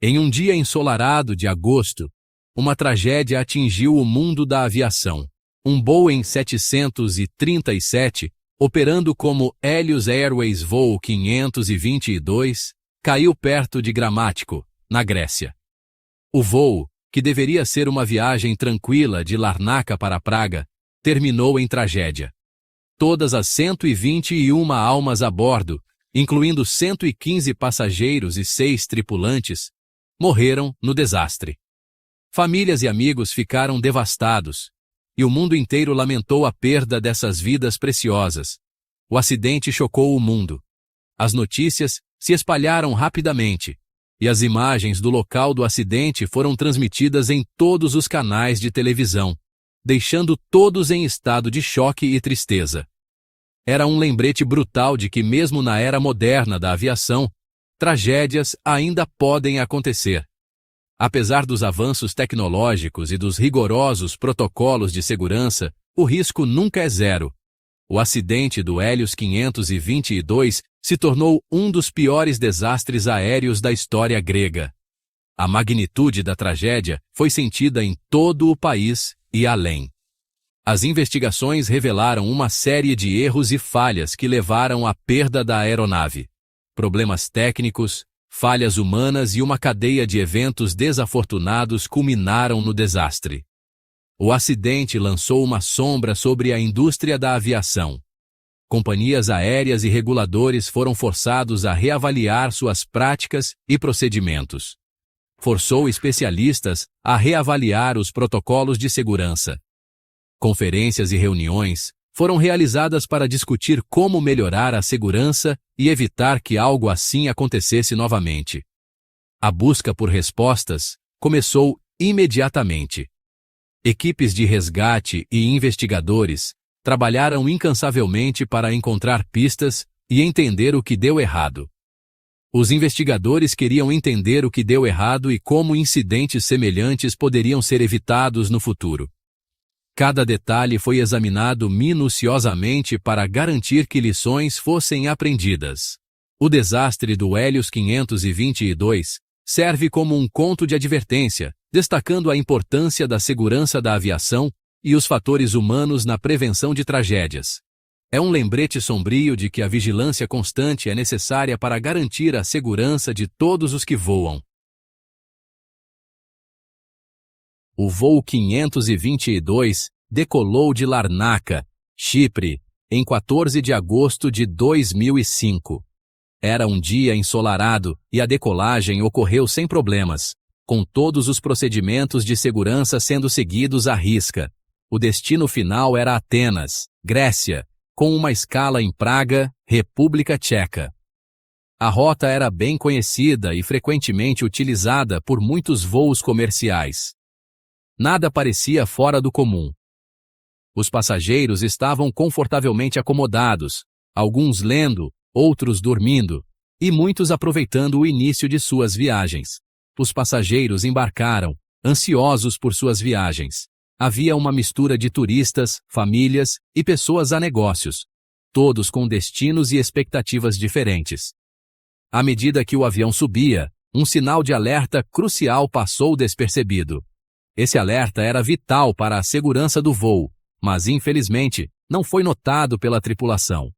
Em um dia ensolarado de agosto, uma tragédia atingiu o mundo da aviação. Um Boeing 737, operando como Helios Airways voo 522, caiu perto de Gramático, na Grécia. O voo, que deveria ser uma viagem tranquila de Larnaca para Praga, terminou em tragédia. Todas as 121 almas a bordo, incluindo 115 passageiros e 6 tripulantes, morreram no desastre. Famílias e amigos ficaram devastados, e o mundo inteiro lamentou a perda dessas vidas preciosas. O acidente chocou o mundo. As notícias se espalharam rapidamente, e as imagens do local do acidente foram transmitidas em todos os canais de televisão, deixando todos em estado de choque e tristeza. Era um lembrete brutal de que, mesmo na era moderna da aviação, tragédias ainda podem acontecer. Apesar dos avanços tecnológicos e dos rigorosos protocolos de segurança, o risco nunca é zero. O acidente do Helios 522 se tornou um dos piores desastres aéreos da história grega. A magnitude da tragédia foi sentida em todo o país e além. As investigações revelaram uma série de erros e falhas que levaram à perda da aeronave. Problemas técnicos, falhas humanas e uma cadeia de eventos desafortunados culminaram no desastre. O acidente lançou uma sombra sobre a indústria da aviação. Companhias aéreas e reguladores foram forçados a reavaliar suas práticas e procedimentos. Forçou especialistas a reavaliar os protocolos de segurança. Conferências e reuniões foram realizadas para discutir como melhorar a segurança e evitar que algo assim acontecesse novamente. A busca por respostas começou imediatamente. Equipes de resgate e investigadores trabalharam incansavelmente para encontrar pistas e entender o que deu errado. Os investigadores queriam entender o que deu errado e como incidentes semelhantes poderiam ser evitados no futuro. Cada detalhe foi examinado minuciosamente para garantir que lições fossem aprendidas. O desastre do Helios 522 serve como um conto de advertência, destacando a importância da segurança da aviação e os fatores humanos na prevenção de tragédias. É um lembrete sombrio de que a vigilância constante é necessária para garantir a segurança de todos os que voam. O voo 522 decolou de Larnaca, Chipre, em 14 de agosto de 2005. Era um dia ensolarado e a decolagem ocorreu sem problemas, com todos os procedimentos de segurança sendo seguidos à risca. O destino final era Atenas, Grécia, com uma escala em Praga, República Tcheca. A rota era bem conhecida e frequentemente utilizada por muitos voos comerciais. Nada parecia fora do comum. Os passageiros estavam confortavelmente acomodados, alguns lendo, outros dormindo, e muitos aproveitando o início de suas viagens. Os passageiros embarcaram, ansiosos por suas viagens. Havia uma mistura de turistas, famílias e pessoas a negócios, todos com destinos e expectativas diferentes. À medida que o avião subia, um sinal de alerta crucial passou despercebido. Esse alerta era vital para a segurança do voo, mas infelizmente não foi notado pela tripulação.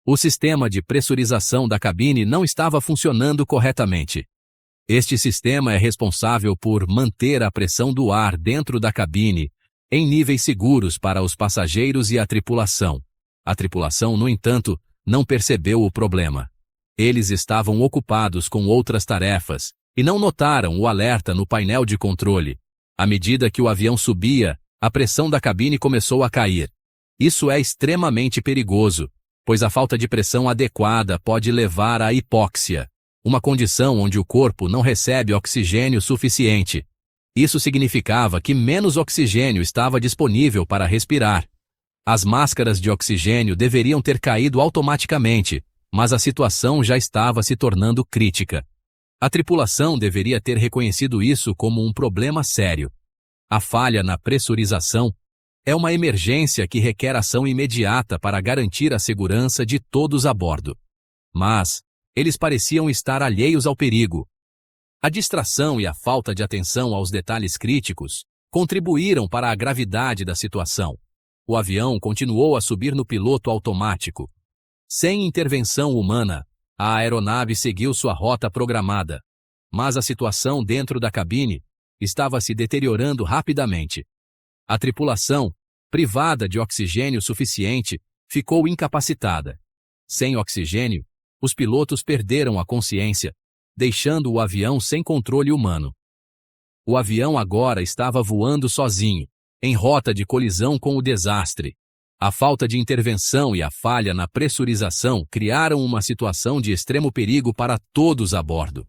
O sistema de pressurização da cabine não estava funcionando corretamente. Este sistema é responsável por manter a pressão do ar dentro da cabine em níveis seguros para os passageiros e a tripulação. A tripulação, no entanto, não percebeu o problema. Eles estavam ocupados com outras tarefas e não notaram o alerta no painel de controle. À medida que o avião subia, a pressão da cabine começou a cair. Isso é extremamente perigoso, pois a falta de pressão adequada pode levar à hipóxia, uma condição onde o corpo não recebe oxigênio suficiente. Isso significava que menos oxigênio estava disponível para respirar. As máscaras de oxigênio deveriam ter caído automaticamente, mas a situação já estava se tornando crítica. A tripulação deveria ter reconhecido isso como um problema sério. A falha na pressurização é uma emergência que requer ação imediata para garantir a segurança de todos a bordo. Mas eles pareciam estar alheios ao perigo. A distração e a falta de atenção aos detalhes críticos contribuíram para a gravidade da situação. O avião continuou a subir no piloto automático. Sem intervenção humana, a aeronave seguiu sua rota programada. Mas a situação dentro da cabine estava se deteriorando rapidamente. A tripulação, privada de oxigênio suficiente, ficou incapacitada. Sem oxigênio, os pilotos perderam a consciência, deixando o avião sem controle humano. O avião agora estava voando sozinho, em rota de colisão com o desastre. A falta de intervenção e a falha na pressurização criaram uma situação de extremo perigo para todos a bordo.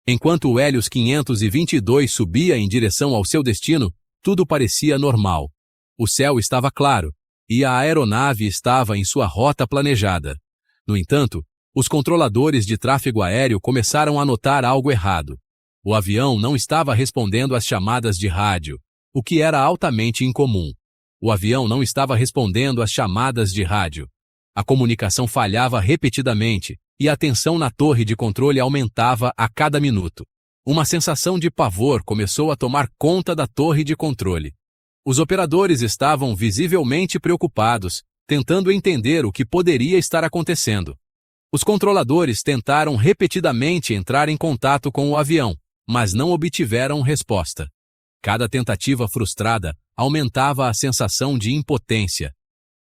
Enquanto o Hélios 522 subia em direção ao seu destino, tudo parecia normal. O céu estava claro, e a aeronave estava em sua rota planejada. No entanto, os controladores de tráfego aéreo começaram a notar algo errado. O avião não estava respondendo às chamadas de rádio, o que era altamente incomum. O avião não estava respondendo às chamadas de rádio. A comunicação falhava repetidamente, e a tensão na torre de controle aumentava a cada minuto. Uma sensação de pavor começou a tomar conta da torre de controle. Os operadores estavam visivelmente preocupados, tentando entender o que poderia estar acontecendo. Os controladores tentaram repetidamente entrar em contato com o avião, mas não obtiveram resposta. Cada tentativa frustrada aumentava a sensação de impotência.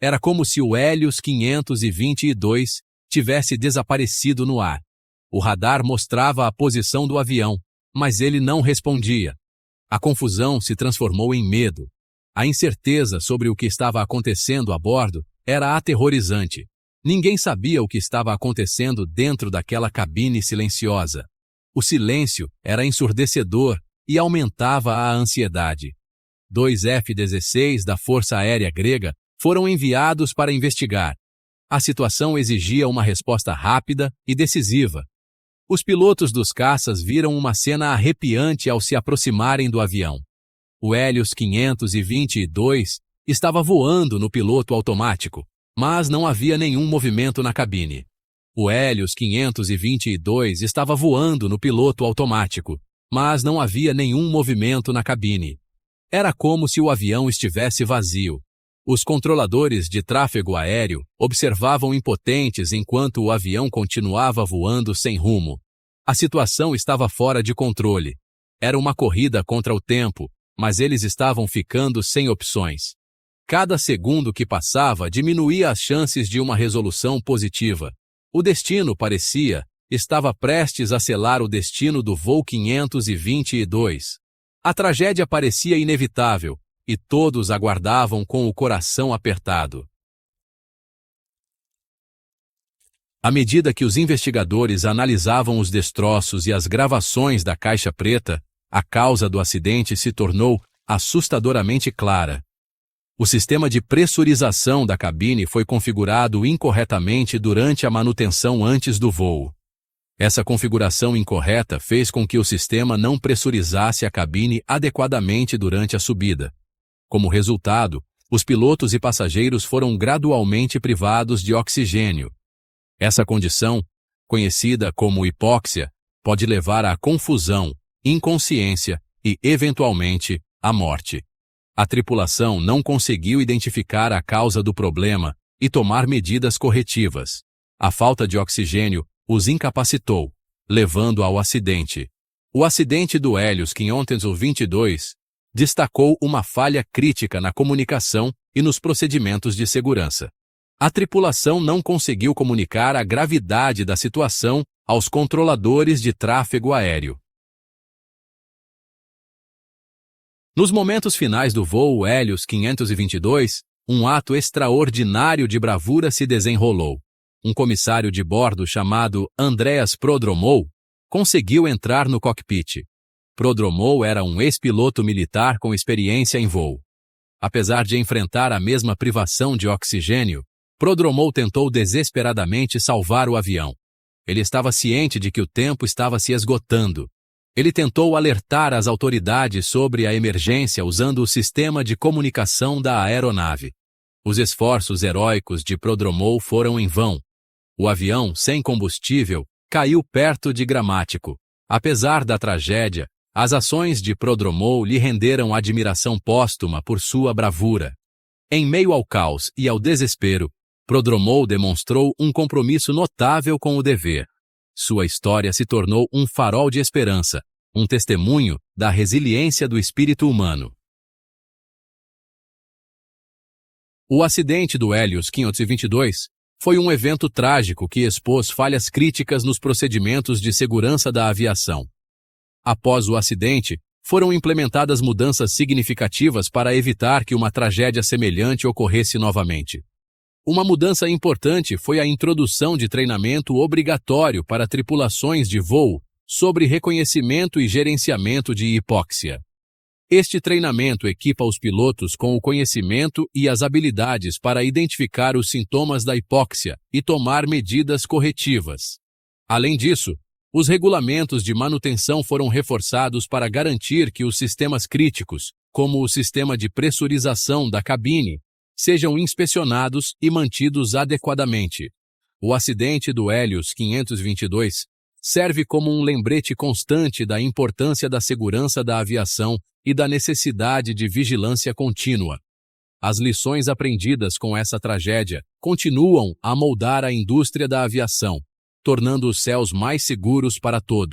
Era como se o Hélios 522 tivesse desaparecido no ar. O radar mostrava a posição do avião, mas ele não respondia. A confusão se transformou em medo. A incerteza sobre o que estava acontecendo a bordo era aterrorizante. Ninguém sabia o que estava acontecendo dentro daquela cabine silenciosa. O silêncio era ensurdecedor e aumentava a ansiedade. 2 F-16 da Força Aérea Grega foram enviados para investigar. A situação exigia uma resposta rápida e decisiva. Os pilotos dos caças viram uma cena arrepiante ao se aproximarem do avião. O Hélios 522 estava voando no piloto automático, mas não havia nenhum movimento na cabine. O Hélios 522 estava voando no piloto automático, mas não havia nenhum movimento na cabine. Era como se o avião estivesse vazio. Os controladores de tráfego aéreo observavam impotentes enquanto o avião continuava voando sem rumo. A situação estava fora de controle. Era uma corrida contra o tempo, mas eles estavam ficando sem opções. Cada segundo que passava diminuía as chances de uma resolução positiva. O destino estava prestes a selar o destino do voo 522. A tragédia parecia inevitável, e todos aguardavam com o coração apertado. À medida que os investigadores analisavam os destroços e as gravações da caixa preta, a causa do acidente se tornou assustadoramente clara. O sistema de pressurização da cabine foi configurado incorretamente durante a manutenção antes do voo. Essa configuração incorreta fez com que o sistema não pressurizasse a cabine adequadamente durante a subida. Como resultado, os pilotos e passageiros foram gradualmente privados de oxigênio. Essa condição, conhecida como hipóxia, pode levar à confusão, inconsciência e, eventualmente, à morte. A tripulação não conseguiu identificar a causa do problema e tomar medidas corretivas. A falta de oxigênio os incapacitou, levando ao acidente. O acidente do Hélios 522 destacou uma falha crítica na comunicação e nos procedimentos de segurança. A tripulação não conseguiu comunicar a gravidade da situação aos controladores de tráfego aéreo. Nos momentos finais do voo Hélios 522, um ato extraordinário de bravura se desenrolou. Um comissário de bordo chamado Andreas Prodromou conseguiu entrar no cockpit. Prodromou era um ex-piloto militar com experiência em voo. Apesar de enfrentar a mesma privação de oxigênio, Prodromou tentou desesperadamente salvar o avião. Ele estava ciente de que o tempo estava se esgotando. Ele tentou alertar as autoridades sobre a emergência usando o sistema de comunicação da aeronave. Os esforços heróicos de Prodromou foram em vão. O avião, sem combustível, caiu perto de Gramático. Apesar da tragédia, as ações de Prodromou lhe renderam admiração póstuma por sua bravura. Em meio ao caos e ao desespero, Prodromou demonstrou um compromisso notável com o dever. Sua história se tornou um farol de esperança, um testemunho da resiliência do espírito humano. O acidente do Hélios 522 foi um evento trágico que expôs falhas críticas nos procedimentos de segurança da aviação. Após o acidente, foram implementadas mudanças significativas para evitar que uma tragédia semelhante ocorresse novamente. Uma mudança importante foi a introdução de treinamento obrigatório para tripulações de voo sobre reconhecimento e gerenciamento de hipóxia. Este treinamento equipa os pilotos com o conhecimento e as habilidades para identificar os sintomas da hipóxia e tomar medidas corretivas. Além disso, os regulamentos de manutenção foram reforçados para garantir que os sistemas críticos, como o sistema de pressurização da cabine, sejam inspecionados e mantidos adequadamente. O acidente do Hélios 522 serve como um lembrete constante da importância da segurança da aviação e da necessidade de vigilância contínua. As lições aprendidas com essa tragédia continuam a moldar a indústria da aviação, tornando os céus mais seguros para todos.